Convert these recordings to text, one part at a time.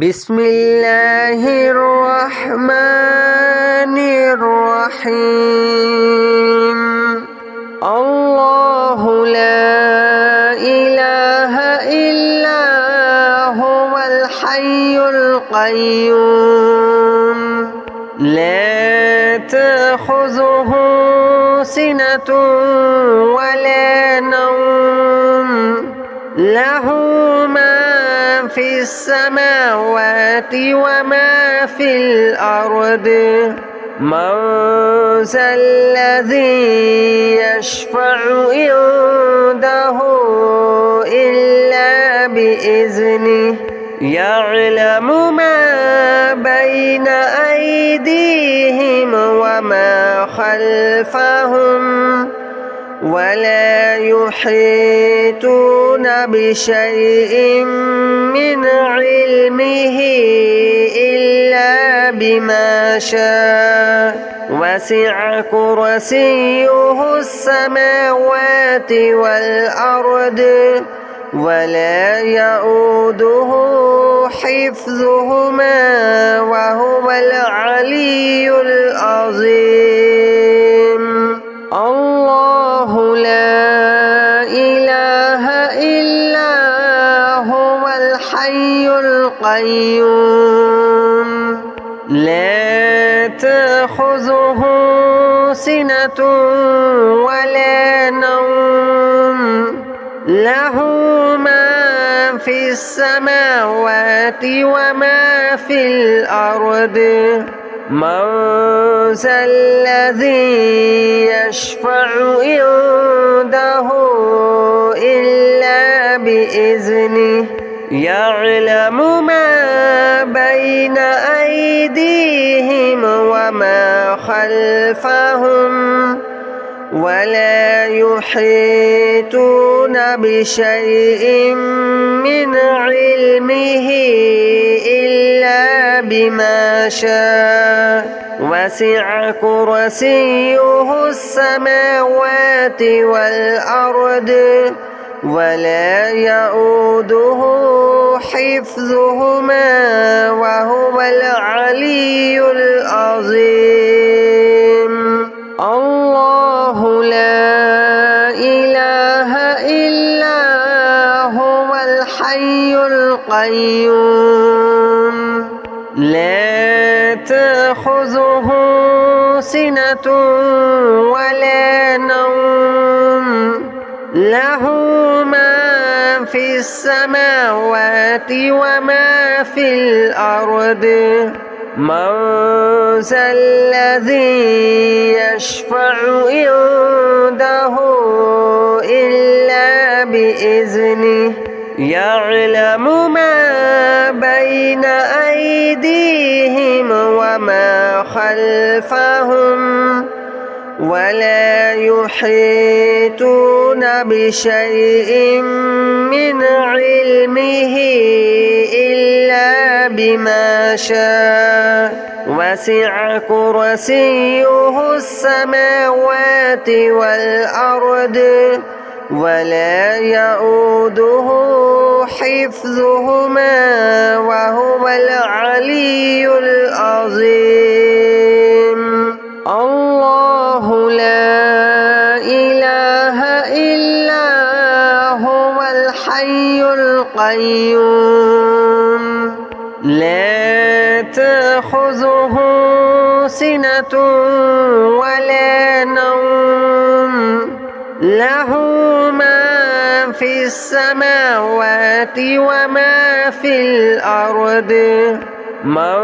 بسم الله الرحمن الرحيم. الله لا إله إلا هو الحي القيوم لا تأخذه سنة ولا نوم له ما في السماوات وما في الأرض من ذا الذي يشفع عنده إلا بإذنه يعلم ما بين أيديهم وما خلفهم ولا يحيطون بشيء من علمه إلا بما شاء وسع كرسيه السماوات والأرض ولا يؤوده حفظهما وهو العلي العظيم. الله لا إله إلا هو الحي القيوم لا تأخذه سنة ولا نوم له ما في السماوات وما في الأرض من ذا الذي يشفع عنده إلا بإذنه يعلم ما بين أيديهم وما خلفهم ولا يحيطون بشيء من علمه إلا بما شاء وسع كرسيه السماوات والأرض ولا يؤوده حفظهما وهو العلي العظيم. الله لا إله إلا هو الحي القيوم لا تأخذه سنة ولا نوم له ما في السماوات وما في الأرض من ذا الذي يشفع عنده إلا بإذنه يعلم ما بين أيديهم وما خلفهم ولا يحيطون بشيء من علمه إلا بما شاء وسع كرسيه السماوات والأرض ولا يؤوده حفظهما وهو العلي العظيم. الله لا إله إلا هو الحي القيوم لا تأخذه سنة ولا نوم له ما في السماوات وما في الأرض من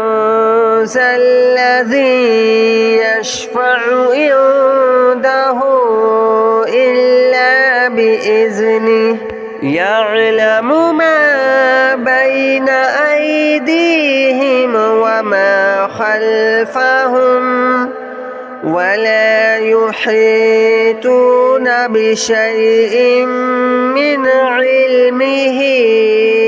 ذا الذي يشفع عنده إلا بإذنه يعلم ما بين أيديهم وما خلفهم ولا يحيطون بشيء من علمه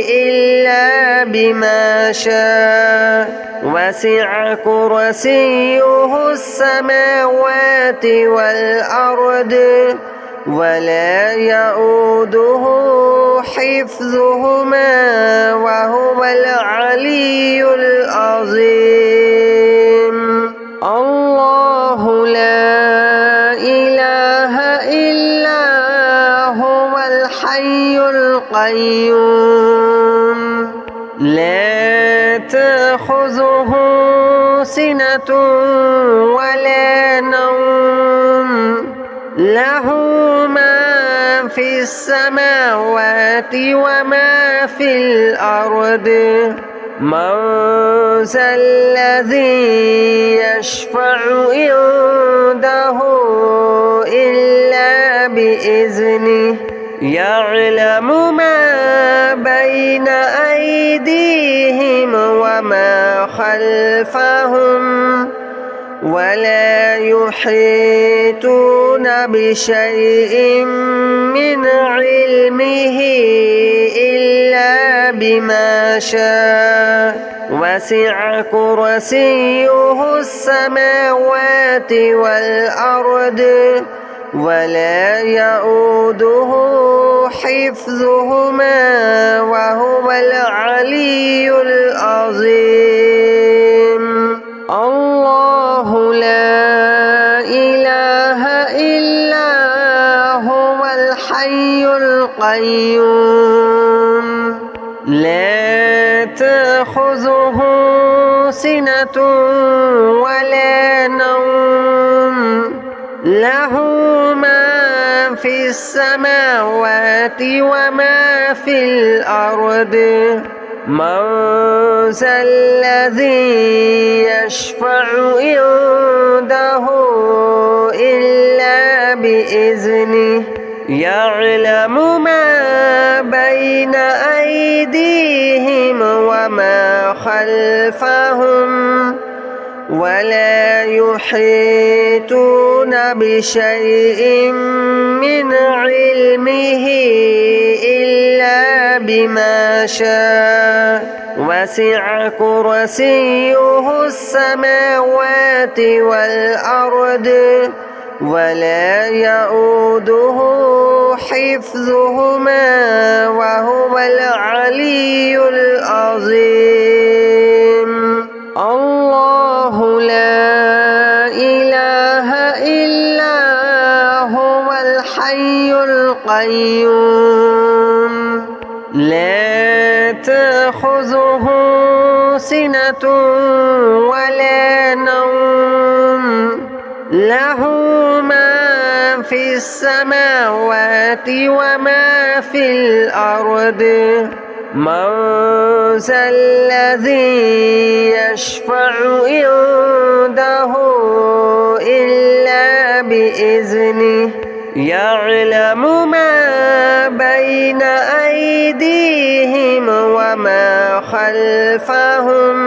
إلا بما شاء وسع كرسيه السماوات والأرض ولا يؤوده حفظهما وهو العلي العظيم. الله لا إله إلا هو الحي القيوم لا تأخذه سنة ولا نوم له ما في السماوات وما في الأرض من ذا الذي يشفع عنده إلا بإذنه يعلم ما بين أيديهم وما خلفهم ولا يحيطون بشيء من علمه إلا بما شاء وسع كرسيه السماوات والأرض ولا يؤوده حفظهما وهو العلي العظيم. الله لا إله إلا هو الحي القيوم لا تأخذه سنة ولا نوم له ما في السماوات وما في الأرض من ذا الذي يشفع عنده إلا بإذنه يعلم ما بين أيديهم وما خلفهم ولا يحيطون بشيء من علمه إلا بما شاء وسع كرسيه السماوات والأرض ولا يؤوده حفظهما وهو العلي العظيم. الله لا إله إلا هو الحي القيوم لا تأخذه سنة ولا نوم له ما في السماوات وما في الأرض من ذا الذي يشفع عنده إلا بإذنه يعلم ما بين أيديهم وما خلفهم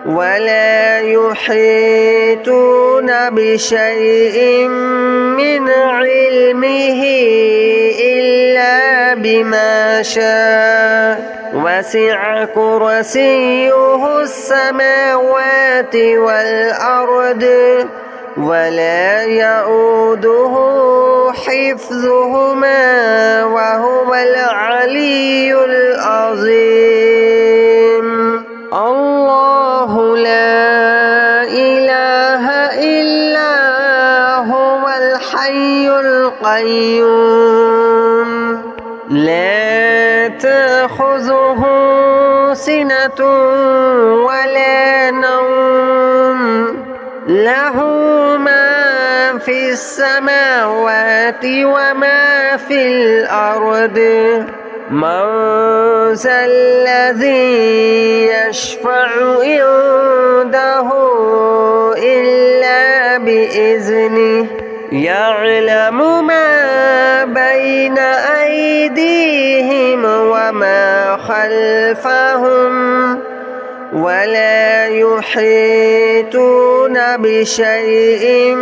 ولا يحيطون بشيء من علمه إلا بما شاء وسع كرسيه السماوات والأرض ولا يؤوده حفظهما وهو العلي العظيم. الله لا إله إلا هو الحي القيوم لا تأخذه سنة ولا نوم له ما في السماوات وما في الأرض من ذا الذي يشفع عنده إلا بإذنه يعلم ما بين أيديهم وما خلفهم ولا يحيطون بشيء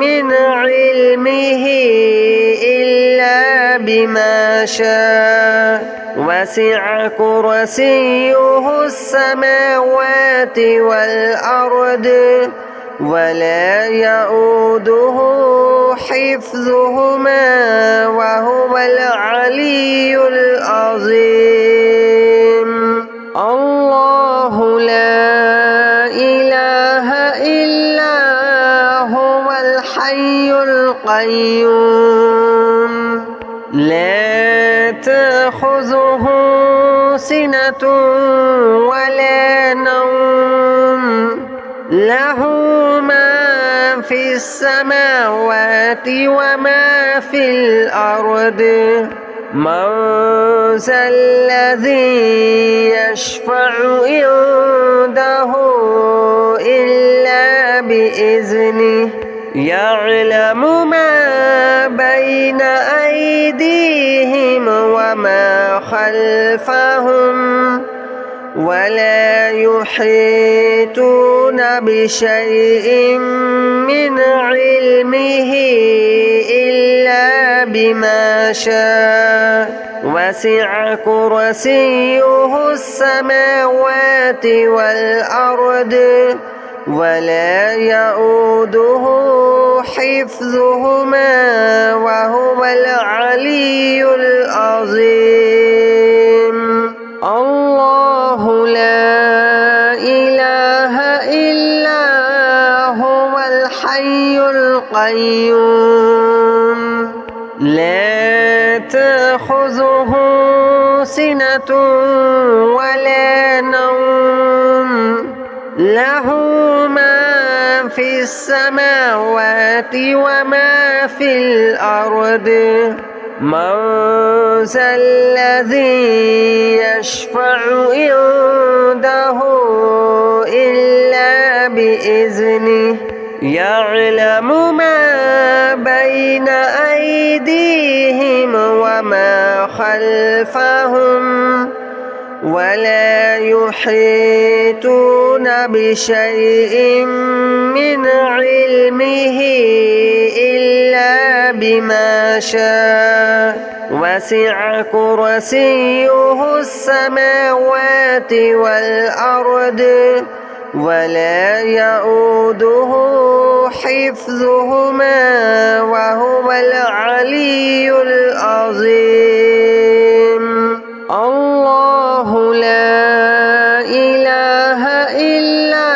من علمه إلا بما شاء وسع كرسيه السماوات والأرض ولا يؤوده حفظهما وهو العلي العظيم. الله لا إله إلا هو الحي القيوم لا تأخذه سنة ولا نوم له ما في السماوات وما في الأرض من ذا الذي يشفع عنده إلا بإذنه يعلم ما بين أيديهم وما خلفهم ولا يحيطون بشيء من علمه إلا بما شاء وسع كرسيه السماوات والأرض ولا يؤوده حفظهما وهو العلي العظيم. الله لا إله إلا هو الحي القيوم لا تأخذه سنة ولا نوم له ما في السماوات وما في الأرض من ذا الذي يشفع عنده إلا بإذنه يعلم ما بين أيديهم وما خلفهم ولا يحيطون بشيء من علمه إلا بما شاء وسع كرسيه السماوات والأرض ولا يؤوده حفظهما وهو العلي العظيم. الله لا إله إلا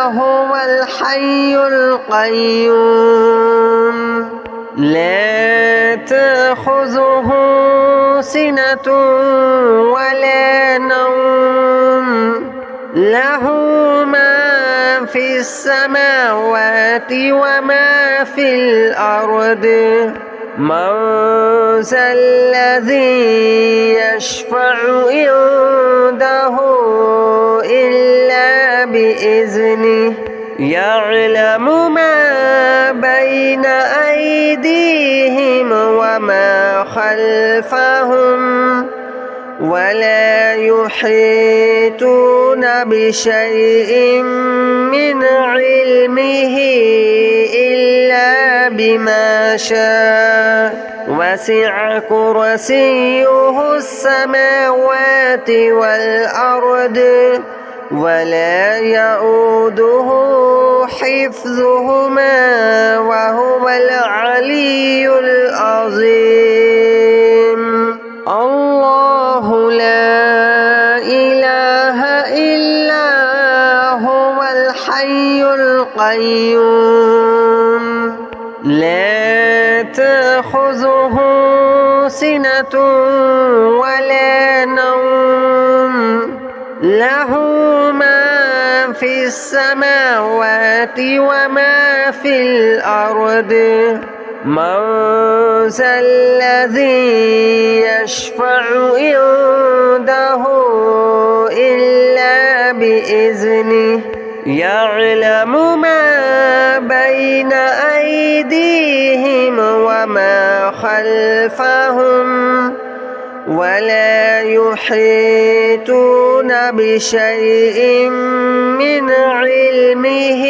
هو الحي القيوم لا تأخذه سنة ولا نوم له ما في السماوات وما في الأرض من ذا الذي يشفع عنده إلا بإذنه يعلم ما بين أيديهم وما خلفهم ولا يحيطون بشيء من علمه إلا بما شاء وسع كرسيه السماوات والأرض ولا يؤوده حفظهما وهو العلي العظيم. الله لا إله إلا هو الحي القيوم لا تأخذه سنة ولا نوم له ما في السماوات وما في الأرض من ذا الذي يشفع عنده إلا بإذنه يعلم ما بين أيديهم وما خلفهم ولا يحيطون بشيء من علمه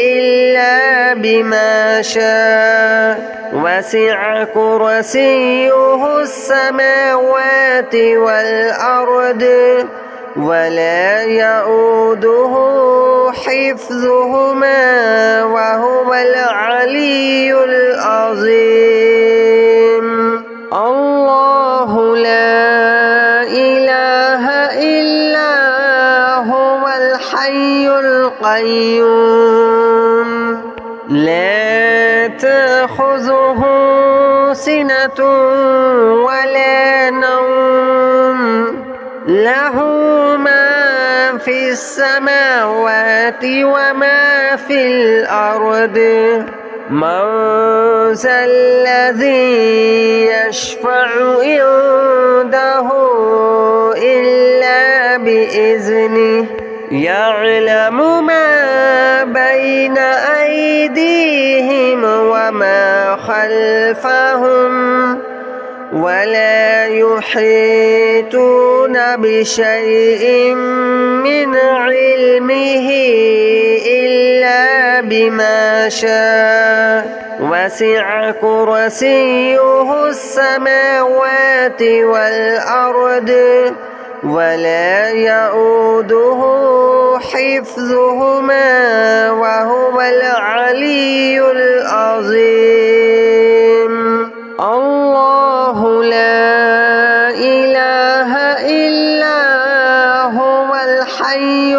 إلا بما شاء وسع كرسيه السماوات والأرض ولا يؤوده حفظهما وهو العلي العظيم. الله لا إله إلا هو الحي القيوم لا تأخذه سنة ولا نوم له ما في السماوات وما في الأرض من ذا الذي يشفع عنده إلا بإذنه يعلم ما بين أيديهم وما خلفهم ولا يحيطون بشيء من علمه إلا بما شاء وسع كرسيه السماوات والأرض ولا يؤوده حفظهما وهو العلي العظيم. الله لا إله إلا هو الحي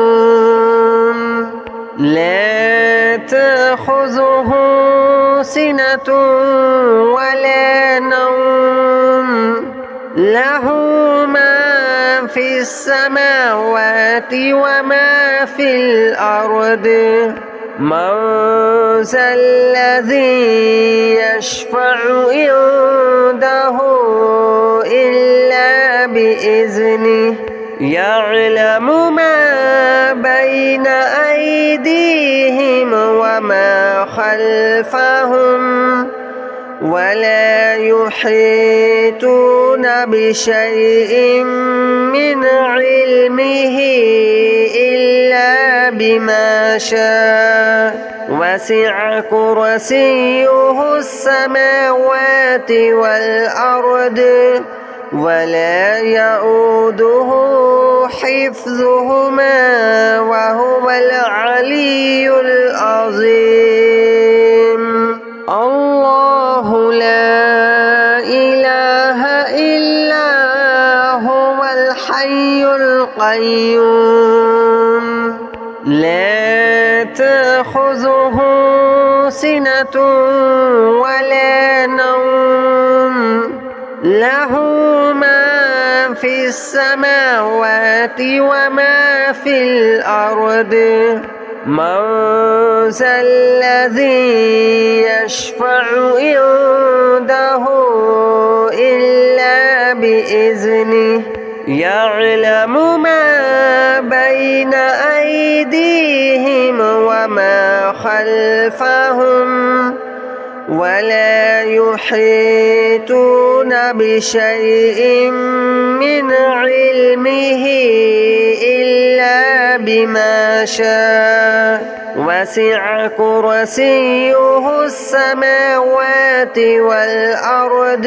القيوم لا تأخذه سنة ولا نوم له ما في السماوات وما في الأرض من ذا الذي يشفع عنده إلا بإذنه يعلم ما بين أيديهم وما خلفهم ولا يحيطون بشيء من علمه إلا بما شاء وسع كرسيه السماوات والأرض ولا يؤوده حفظهما وهو العلي العظيم. الله لا إله إلا هو الحي القيوم لا تأخذه سنة ولا نوم له ما في السماوات وما في الأرض من ذا الذي يشفع عنده إلا بإذنه يعلم ما بين أيديهم وما خلفهم ولا يحيطون بشيء من علمه إلا بما شاء وسع كرسيه السماوات والأرض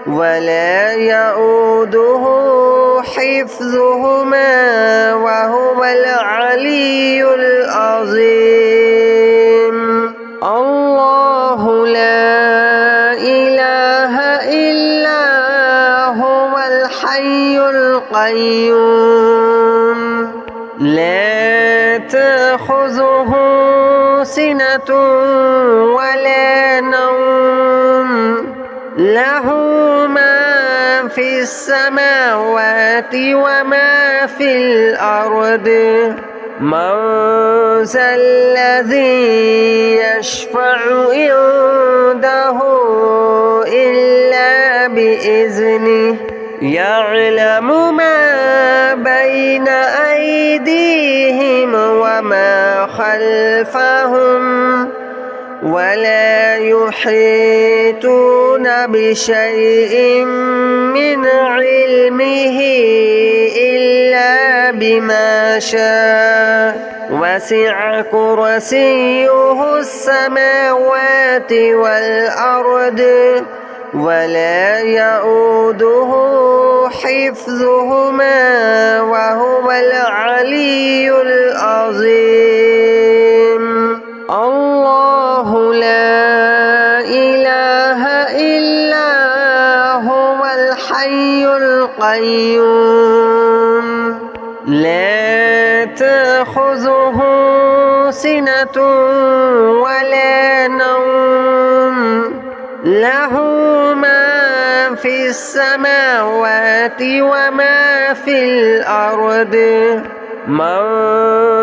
ولا يؤوده حفظهما وهو العلي العظيم. الله لا إله إلا هو الحي القيوم لا تأخذه سنة ولا نوم له ما في السماوات وما في الأرض من ذا الذي يشفع عنده إلا بإذنه يعلم ما بين أيديهم وما خلفهم ولا يحيطون بشيء من علمه إلا بما شاء وسع كرسيه السماوات والأرض ولا يؤوده حفظهما وهو العلي العظيم. الله لا إله إلا هو الحي القيوم لا تأخذه سنة ولا نوم له ما في السماوات وما في الأرض من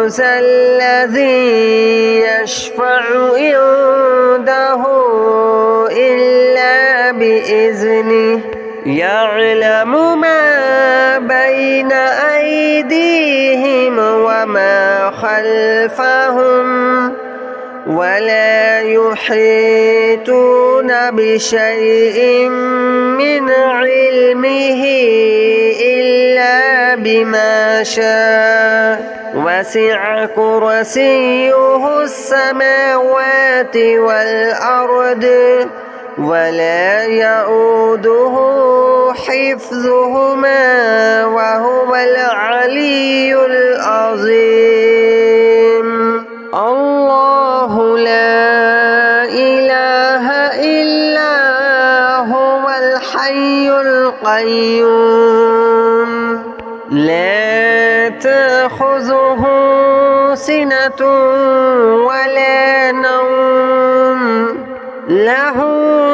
ذا الذي يشفع عنده إلا بإذنه يعلم ما بين أيديهم وما خلفهم ولا يحيطون بشيء من علمه إلا بما شاء وسع كرسيه السماوات والأرض ولا يؤوده حفظهما وهو العلي العظيم. الله لا إله إلا هو الحي القيوم لا تأخذه سنة ولا نوم له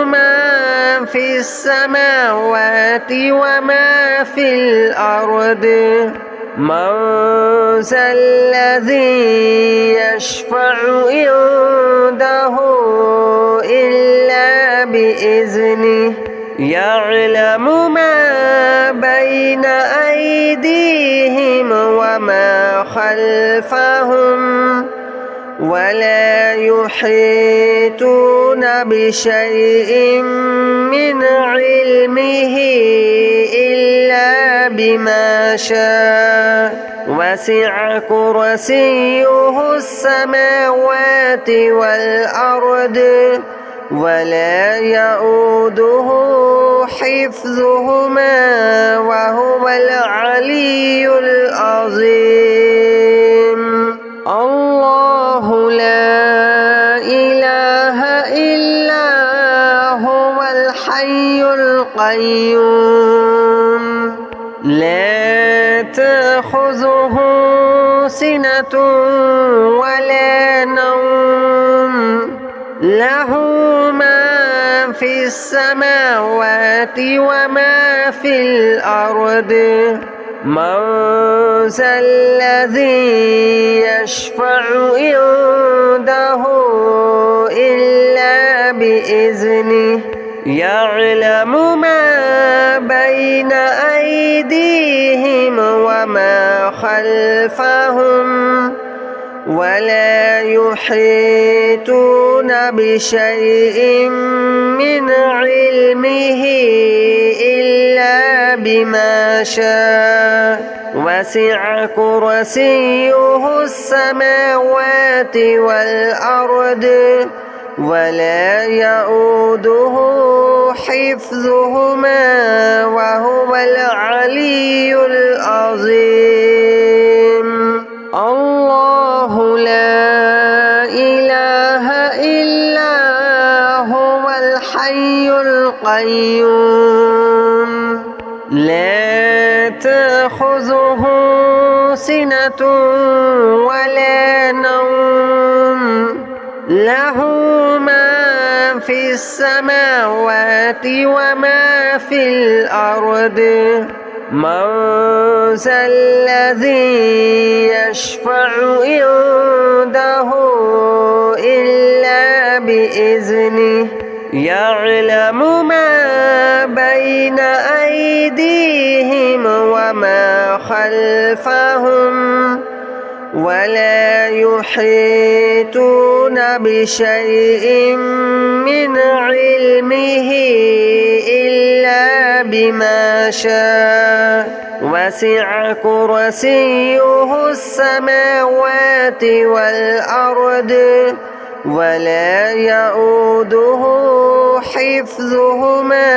ما في السماوات وما في الأرض من ذا الذي يشفع عنده إلا بإذنه يعلم ما بين أيديهم وما خلفهم ولا يحيطون بشيء من علمه إلا بما شاء وسع كرسيه السماوات والأرض ولا يؤوده حفظهما وهو العلي العظيم. الله لا إله إلا هو الحي القيوم لا تأخذه سنة ولا نوم له ما في السماوات وما في الأرض من ذا الذي يشفع عنده إلا بإذنه يعلم ما بين أيديهم وما خلفهم ولا يحيطون بشيء من علمه إلا بما شاء وسع كرسيه السماوات والأرض ولا يؤوده حفظهما وهو العلي العظيم. الله لا إله إلا هو الحي القيوم لا تأخذه سنة ولا نوم له ما في السماوات وما في الأرض من ذا الذي يشفع عنده إلا بإذنه يعلم ما بين أيديهم وما خلفهم ولا يحيطون بشيء من علمه إلا بما شاء وسع كرسيه السماوات والأرض ولا يؤوده حفظهما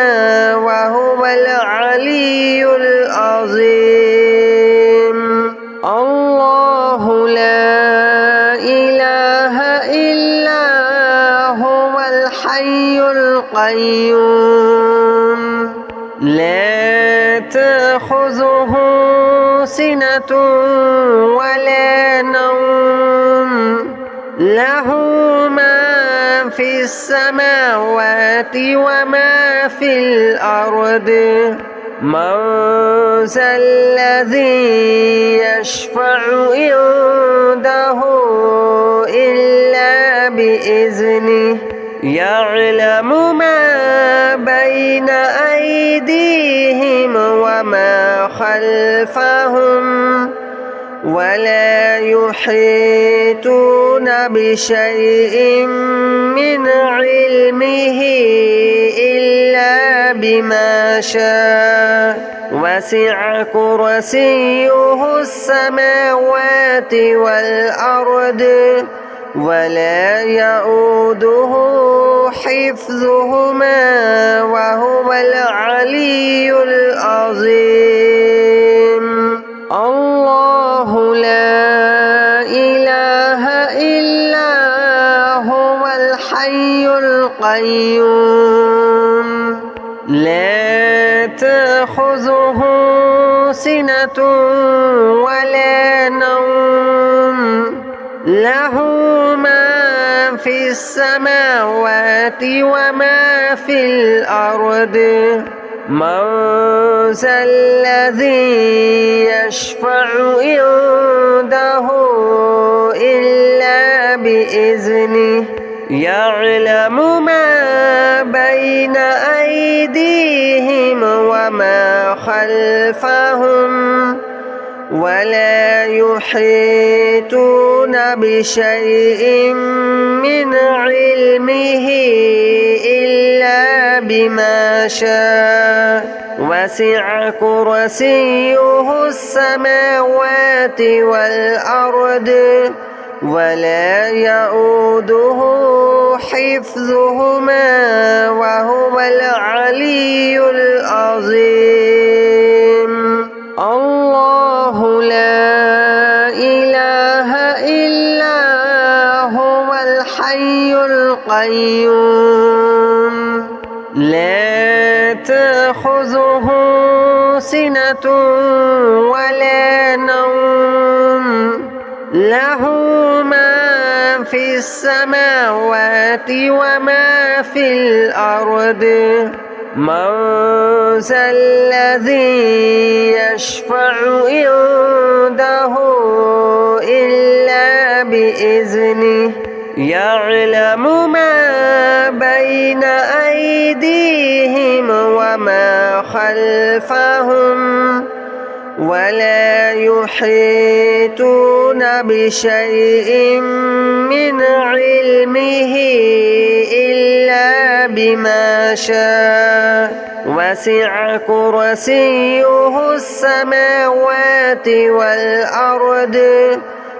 وهو العلي العظيم. الله لا إله إلا هو الحي القيوم لا تأخذه سنة ولا نوم له ما في السماوات وما في الأرض من ذا الذي يشفع عنده إلا بإذنه يعلم ما بين أيديهم وما خلفهم ولا يحيطون بشيء من علمه إلا بما شاء وسع كرسيه السماوات والأرض ولا يؤوده حفظهما وهو العلي العظيم. الله لا إله إلا هو الحي القيوم لا تأخذه سنة ولا نوم له ما في السماوات وما في الأرض من ذا الذي يشفع عنده إلا بإذنه يعلم ما بين أيديهم وما خلفهم ولا يحيطون بشيء من علمه إلا بما شاء وسع كرسيه السماوات والأرض ولا يؤوده حفظهما وهو العلي العظيم. الله لا إله إلا هو الحي القيوم لا تأخذه سنة ولا نوم له ما في السماوات وما في الأرض من ذا الذي يشفع عنده إلا بإذنه يعلم ما بين أيديهم وما خلفهم ولا يحيطون بشيء من علمه إلا بما شاء وسع كرسيه السماوات والأرض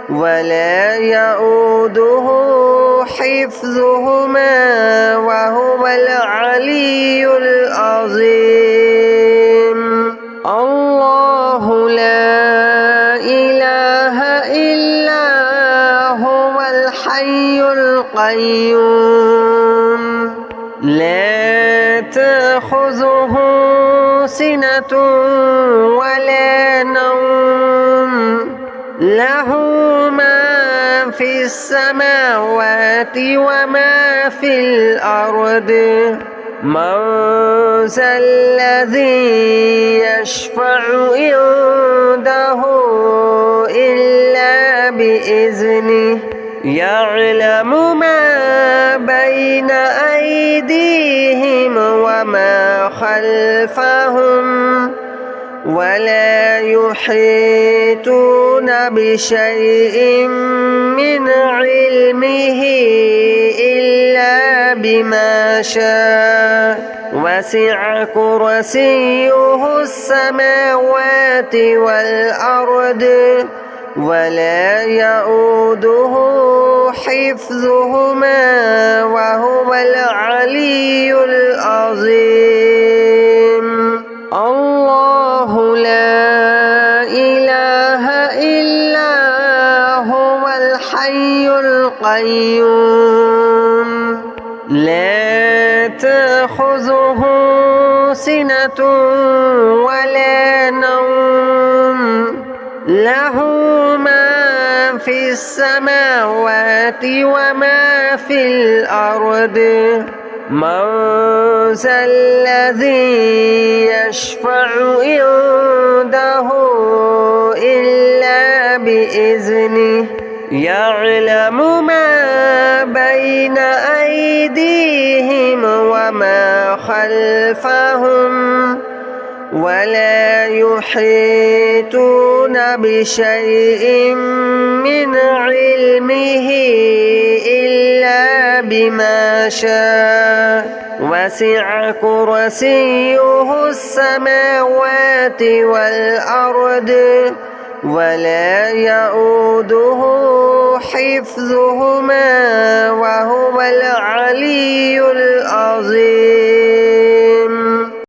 ولا يؤوده حفظهما وهو العلي العظيم. الله لا إله إلا هو الحي القيوم لا تأخذه سنة ولا نوم له ما في السماوات وما في الأرض من ذا الذي يشفع عنده إلا بإذنه يعلم ما بين أيديهم وما خلفهم ولا يحيطون بشيء من علمه إلا بما شاء وسع كرسيه السماوات والأرض ولا يؤوده حفظهما وهو العلي العظيم. الله لا إله إلا هو الحي القيوم لا تأخذه سنة ولا نوم له ما في السماوات وما في الأرض من ذا الذي يشفع عنده إلا بإذنه يعلم ما بين أيديهم وما خلفهم ولا يحيطون بشيء من علمه إلا بما شاء وسع كرسيه السماوات والأرض ولا يؤوده حفظهما وهو العلي العظيم.